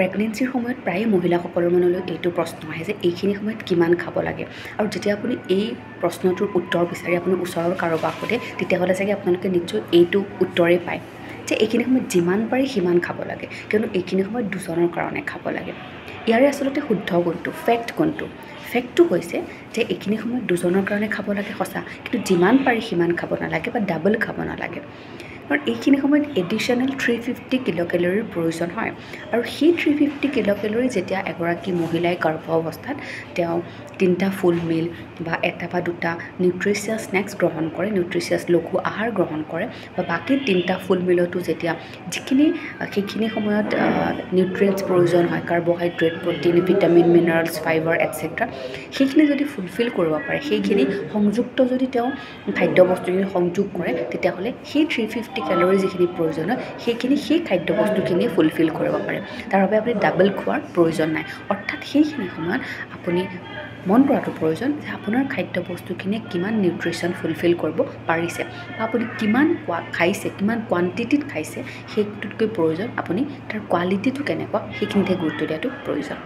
প্ৰেগনেন্সিৰ সময়ত প্ৰায় মহিলাসকলৰ মনলৈ এইটো প্ৰশ্ন আহে যে এইখিনি সময়ত কিমান খাব লাগে আৰু যেতিয়া আপুনি এই প্ৰশ্নটোৰ উত্তৰ বিচাৰি আপুনি ওচৰৰ কাৰোবাক সোধে তেতিয়াহ'লে চাগে আপোনালোকে নিশ্চয় এইটো উত্তৰেই পায় যে এইখিনি সময়ত যিমান পাৰি সিমান খাব লাগে কিয়নো এইখিনি সময়ত দুজনৰ কাৰণে খাব লাগে ইয়াৰে আচলতে শুদ্ধ কোনটো ফেক্ট কোনটো ফেক্টটো হৈছে যে এইখিনি সময়ত দুজনৰ কাৰণে খাব লাগে সঁচা কিন্তু যিমান পাৰি সিমান খাব নালাগে বা ডাবল খাব নালাগে কাৰণ এইখিনি সময়ত এডিশ্যনেল 350 কিলোকেলৰিৰ প্ৰয়োজন হয় আৰু সেই 350 কিলোকেলৰি যেতিয়া এগৰাকী মহিলাই গৰ্ভ অৱস্থাত তেওঁ 3টা ফুল মিল বা 1টা বা 2টা নিউট্ৰিচিয়াছ স্নেক্স গ্ৰহণ কৰে নিউট্ৰিচিয়াছ লঘু আহাৰ গ্ৰহণ কৰে বা বাকী 3টা ফুল মিলতো যেতিয়া যিখিনি সেইখিনি সময়ত নিউট্ৰিয়েণ্টছ প্ৰয়োজন হয় carbohydrate protein vitamin minerals fibre etcetera সেইখিনি যদি ফুলফিল কৰিব পাৰে সেইখিনি সংযুক্ত যদি তেওঁ খাদ্যবস্তুখিনি সংযোগ কৰে তেতিয়াহ'লে সেই 350 কেলৰি যিখিনি প্ৰয়োজন হয় সেইখিনি সেই খাদ্যবস্তুখিনিয়ে ফুলফিল কৰিব পাৰে তাৰ বাবে আপুনি ডাবল খোৱাৰ প্ৰয়োজন নাই অৰ্থাৎ সেইখিনি সময়ত আপুনি মন কৰাটো প্ৰয়োজন যে আপোনাৰ খাদ্যবস্তুখিনিয়ে কিমান নিউট্ৰিশ্যন ফুলফিল কৰিব পাৰিছে বা আপুনি কিমান খাইছে কিমান কোৱান্টিটিত খাইছে সেইটোতকৈ প্ৰয়োজন আপুনি তাৰ কোৱালিটিটো কেনেকুৱা সেইখিনিতে গুৰুত্ব দিয়াটো প্ৰয়োজন